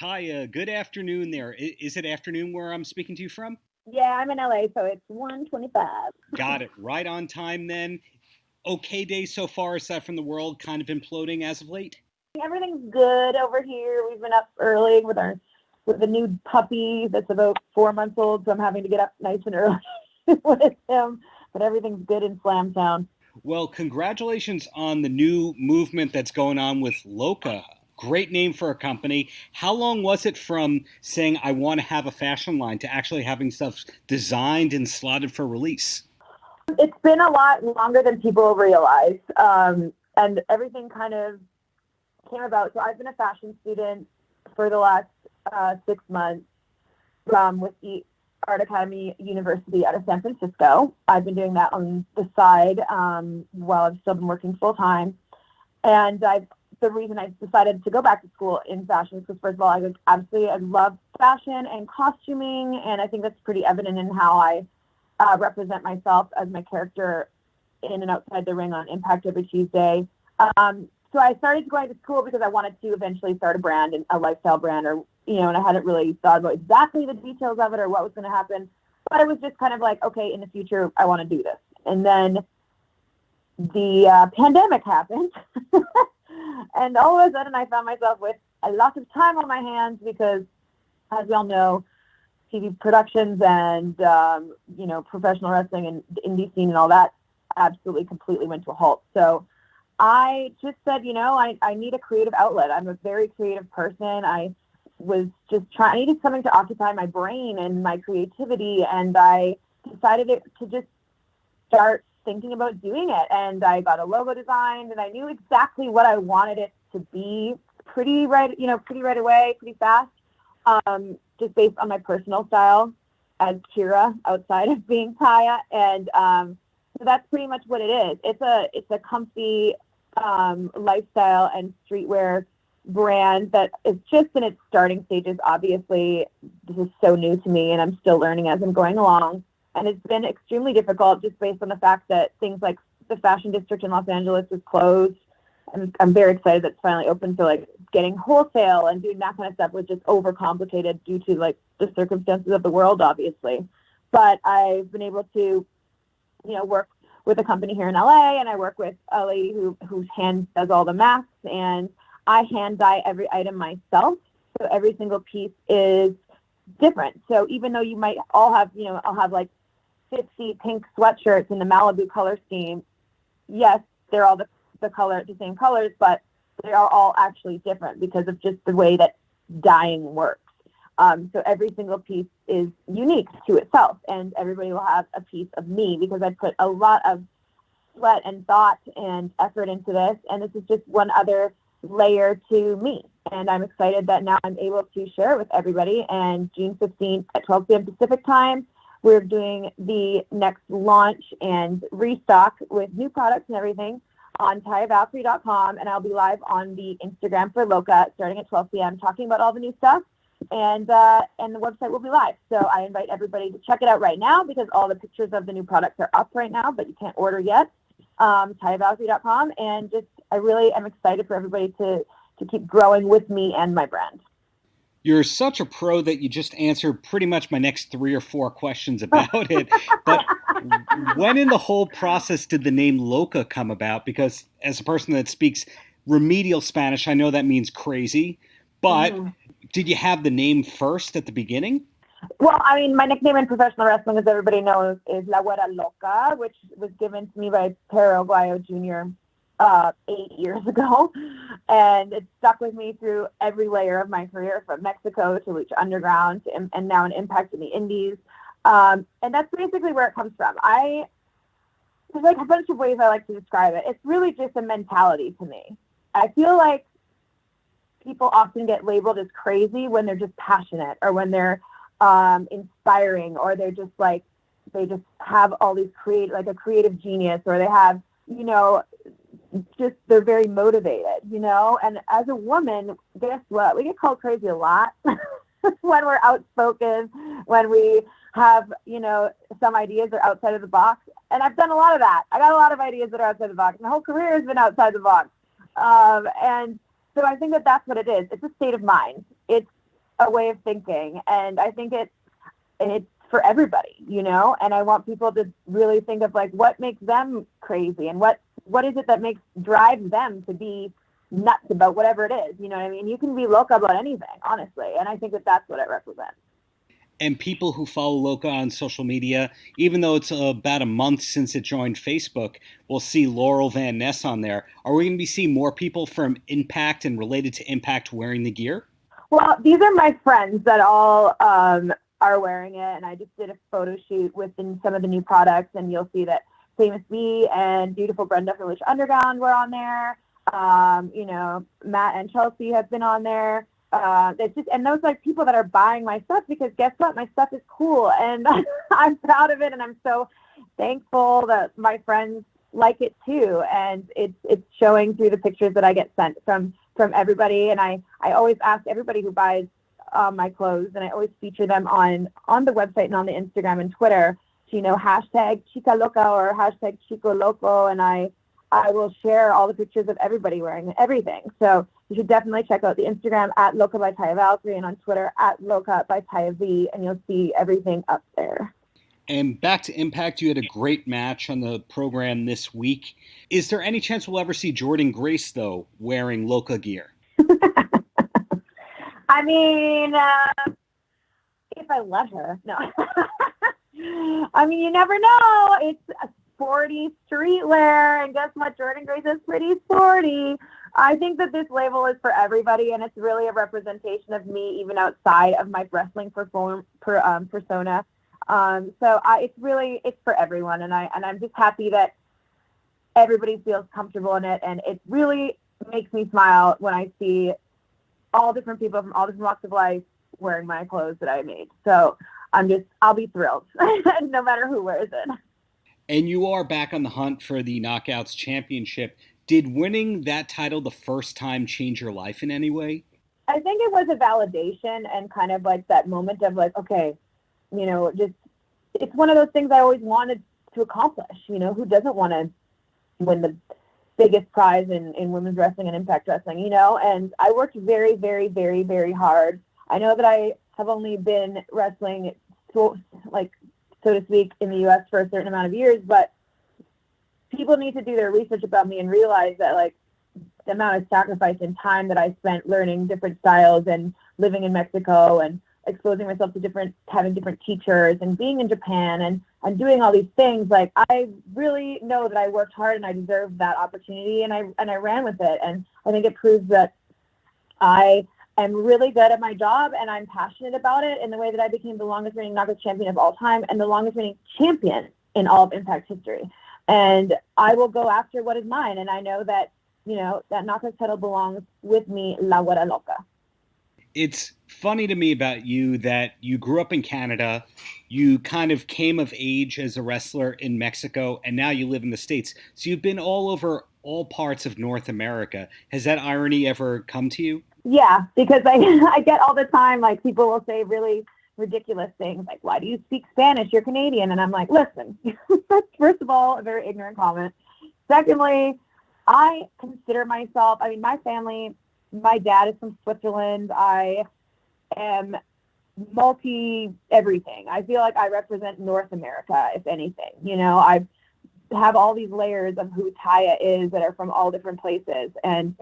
Taya, good afternoon there. Is it afternoon where I'm speaking to you from? Yeah, I'm in LA, so it's 1:25. Got it. Right on time then. Okay day so far aside from the world kind of imploding as of late? Everything's good over here. We've been up early with the new puppy that's about 4 months old, so I'm having to get up nice and early with him. But everything's good in Slamtown. Well, congratulations on the new movement that's going on with LOCA. Great name for a company. How long was it from saying I want to have a fashion line to actually having stuff designed and slotted for release? It's been a lot longer than people realize, and everything kind of came about. So I've been a fashion student for the last 6 months with the Art Academy University out of San Francisco. I've been doing that on the side while I've still been working full time. And the reason I decided to go back to school in fashion is because, first of all, I love fashion and costuming, and I think that's pretty evident in how I represent myself as my character in and outside the ring on Impact every Tuesday. So I started going to school because I wanted to eventually start a brand, and a lifestyle brand, and I hadn't really thought about exactly the details of it or what was going to happen. But it was just kind of like, okay, in the future, I want to do this. And then the pandemic happened. And all of a sudden, I found myself with a lot of time on my hands because, as we all know, TV productions and, professional wrestling and the indie scene and all that absolutely completely went to a halt. So I just said, I need a creative outlet. I'm a very creative person. I needed something to occupy my brain and my creativity. And I decided to just start thinking about doing it. And I got a logo designed, and I knew exactly what I wanted it to be pretty right away, pretty fast, just based on my personal style as Kira outside of being Taya. And so that's pretty much what it is. It's a comfy lifestyle and streetwear brand that is just in its starting stages. Obviously, this is so new to me, and I'm still learning as I'm going along. And it's been extremely difficult just based on the fact that things like the fashion district in Los Angeles is closed. And I'm very excited that it's finally open. So like getting wholesale and doing that kind of stuff was just overcomplicated due to like the circumstances of the world, obviously. But I've been able to, work with a company here in LA, and I work with a lady whose hand does all the masks, and I hand dye every item myself. So every single piece is different. So even though you might all have, I'll have like 50 pink sweatshirts in the Malibu color scheme. Yes, they're all the same colors, but they are all actually different because of just the way that dyeing works. So every single piece is unique to itself, and everybody will have a piece of me because I put a lot of sweat and thought and effort into this, and this is just one other layer to me. And I'm excited that now I'm able to share it with everybody. And June 15th at 12 p.m. Pacific time, we're doing the next launch and restock with new products and everything on TayaValkyrie.com, and I'll be live on the Instagram for LOCA starting at 12 p.m. talking about all the new stuff, and the website will be live. So I invite everybody to check it out right now because all the pictures of the new products are up right now, but you can't order yet. TayaValkyrie.com, and I really am excited for everybody to keep growing with me and my brand. You're such a pro that you just answered pretty much my next 3 or 4 questions about it. But when in the whole process did the name LOCA come about? Because as a person that speaks remedial Spanish, I know that means crazy. But did you have the name first at the beginning? Well, I mean, my nickname in professional wrestling, as everybody knows, is La Güera Loca, which was given to me by Perro Aguayo Jr. 8 years ago, and it stuck with me through every layer of my career, from Mexico to Lucha Underground and now an Impact in the Indies, and that's basically where it comes from. There's like a bunch of ways I like to describe it. It's really just a mentality to me. I feel like people often get labeled as crazy when they're just passionate, or when they're inspiring, or they're just like, they just have all these a creative genius, or they have, they're very motivated, and as a woman, guess what? We get called crazy a lot when we're outspoken, when we have, some ideas are outside of the box. And I've done a lot of that. I got a lot of ideas that are outside the box. My whole career has been outside the box. And so I think that that's what it is. It's a state of mind. It's a way of thinking. And I think it's for everybody, you know, and I want people to really think of like what makes them crazy and what is it that drives them to be nuts about whatever it is. You know what I mean? You can be loca about anything, honestly. And I think that that's what it represents. And people who follow LOCA on social media, even though it's about a month since it joined Facebook, will see Laurel Van Ness on there. Are we going to be seeing more people from Impact and related to Impact wearing the gear? Well, these are my friends that all are wearing it, and I just did a photo shoot within some of the new products, and you'll see that Famous B and Beautiful Brenda from Lucha Underground were on there. You know, Matt and Chelsea have been on there. It's just, and those like people that are buying my stuff, because guess what? My stuff is cool, and I'm proud of it, and I'm so thankful that my friends like it too, and it's showing through the pictures that I get sent from everybody. And I always ask everybody who buys my clothes, and I always feature them on the website and on the Instagram and Twitter to, you know, hashtag Chica Loca or hashtag Chico Loco, and I will share all the pictures of everybody wearing everything. So you should definitely check out the Instagram at LOCA by Taya Valkyrie and on Twitter at LOCA by Taya V, and you'll see everything up there. And back to Impact, you had a great match on the program this week. Is there any chance we'll ever see Jordynne Grace, though, wearing LOCA gear? I mean, if I let her, no. I mean, you never know. It's a sporty streetwear, and guess what? Jordynne Grace is pretty sporty. I think that this label is for everybody, and it's really a representation of me, even outside of my wrestling persona. It's for everyone, and I'm just happy that everybody feels comfortable in it, and it really makes me smile when I see all different people from all different walks of life wearing my clothes that I made. So I'll be thrilled no matter who wears it. And you are back on the hunt for the Knockouts Championship. Did winning that title the first time change your life in any way? I think it was a validation and kind of like that moment of like, okay, you know, just it's one of those things I always wanted to accomplish. You know, who doesn't want to win the biggest prize in women's wrestling and Impact Wrestling, you know? And I worked very, very, very, very hard. I know that I have only been wrestling, so to speak, in the U.S. for a certain amount of years, but people need to do their research about me and realize that, like, the amount of sacrifice and time that I spent learning different styles and living in Mexico and exposing myself to having different teachers and being in Japan and doing all these things. Like, I really know that I worked hard and I deserved that opportunity, and I ran with it. And I think it proves that I am really good at my job and I'm passionate about it, in the way that I became the longest reigning Knockouts champion of all time and the longest reigning champion in all of Impact history. And I will go after what is mine. And I know that, you know, that Knockouts title belongs with me, La Guara Loca. It's funny to me about you that you grew up in Canada, you kind of came of age as a wrestler in Mexico, and now you live in the States. So you've been all over all parts of North America. Has that irony ever come to you? Yeah, because I get all the time, like, people will say really ridiculous things like, why do you speak Spanish? You're Canadian. And I'm like, listen, that's first of all a very ignorant comment. Secondly, I consider myself, I mean, my family, my dad is from Switzerland. I am everything. I feel like I represent North America, if anything. You know, I have all these layers of who Taya is that are from all different places. And,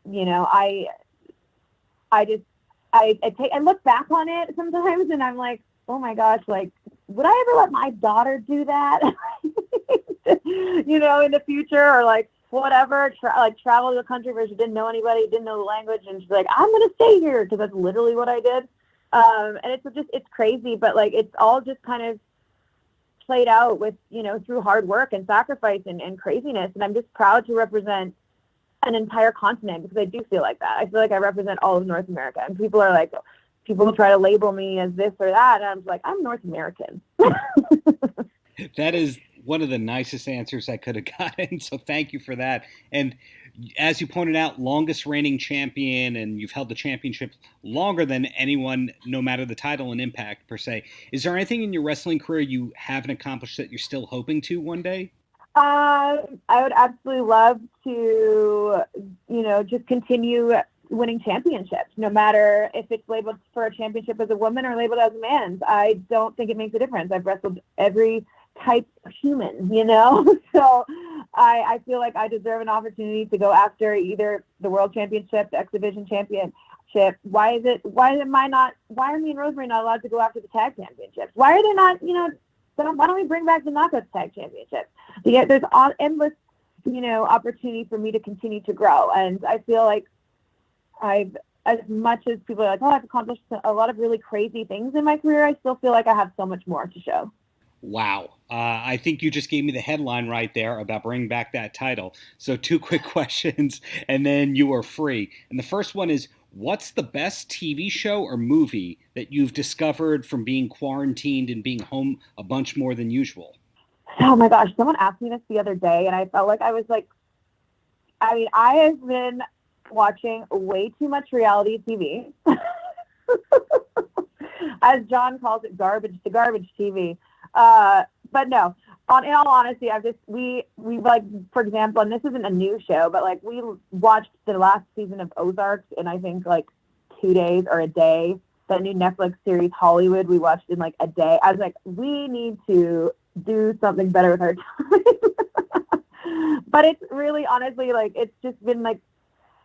you know, I take and look back on it sometimes, and I'm like, oh my gosh, like, would I ever let my daughter do that? You know, in the future, or like whatever, travel to a country where she didn't know anybody, didn't know the language, and she's like, I'm gonna stay here, because that's literally what I did. And it's crazy, but like, it's all just kind of played out with, you know, through hard work and sacrifice and craziness. And I'm just proud to represent an entire continent, because I do feel like that. I feel like I represent all of North America, and people try to label me as this or that, and I'm like, I'm North American. That is one of the nicest answers I could have gotten, so thank you for that. And as you pointed out, longest reigning champion, and you've held the championship longer than anyone, no matter the title and Impact per se. Is there anything in your wrestling career you haven't accomplished that you're still hoping to one day? I would absolutely love to, you know, just continue winning championships, no matter if it's labeled for a championship as a woman or labeled as a man. I don't think it makes a difference. I've wrestled every type of human, you know? So I feel like I deserve an opportunity to go after either the world championship, the X Division championship. Why are me and Rosemary not allowed to go after the tag championships? Why are they not, why don't we bring back the Knockouts tag championships? There's endless, opportunity for me to continue to grow. And I feel like as much as people are like, I've accomplished a lot of really crazy things in my career, I still feel like I have so much more to show. Wow. I think you just gave me the headline right there about bringing back that title. So 2 quick questions, and then you are free. And the first one is, what's the best TV show or movie that you've discovered from being quarantined and being home a bunch more than usual? Oh my gosh, someone asked me this the other day, and I felt like I have been watching way too much reality TV. As John calls it, garbage TV. But no, in all honesty, we like, for example, and this isn't a new show, but like we watched the last season of Ozark in I think like 2 days or a day. The new Netflix series Hollywood, we watched in like a day. I was like, we need to do something better with our time. But it's really, honestly, like, it's just been like,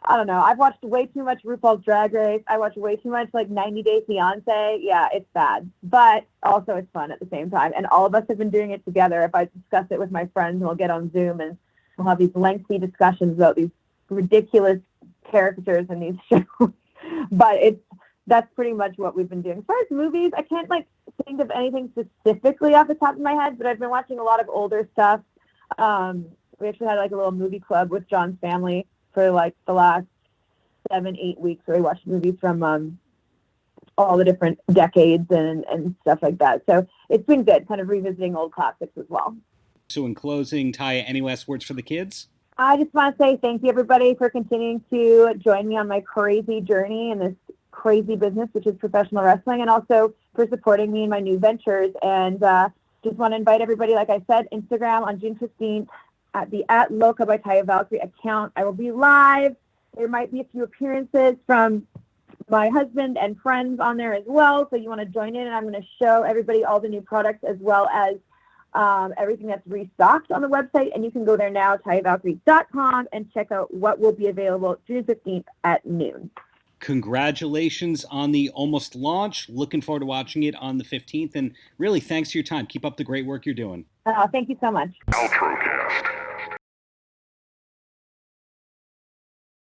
I don't know. I've watched way too much RuPaul's Drag Race. I watch way too much like 90 Day Fiance. Yeah, it's bad, but also it's fun at the same time. And all of us have been doing it together. If I discuss it with my friends, we'll get on Zoom and we'll have these lengthy discussions about these ridiculous characters in these shows. But that's pretty much what we've been doing. As far as movies, I can't like think of anything specifically off the top of my head, but I've been watching a lot of older stuff. We actually had like a little movie club with John's family for like the last 7-8 weeks, where we watched movies from all the different decades and stuff like that. So it's been good, kind of revisiting old classics as well. So in closing, Taya, any last words for the kids? I just want to say thank you, everybody, for continuing to join me on my crazy journey in this crazy business, which is professional wrestling, and also for supporting me in my new ventures. And just want to invite everybody, like I said, Instagram on June 15th at the @LOCA by Taya Valkyrie account. I will be live. There might be a few appearances from my husband and friends on there as well. So you want to join in, and I'm going to show everybody all the new products as well as everything that's restocked on the website. And you can go there now, TayaValkyrie.com, and check out what will be available June 15th at noon. Congratulations on the almost launch. Looking forward to watching it on the 15th. And really, thanks for your time. Keep up the great work you're doing. Thank you so much. Paltrocast.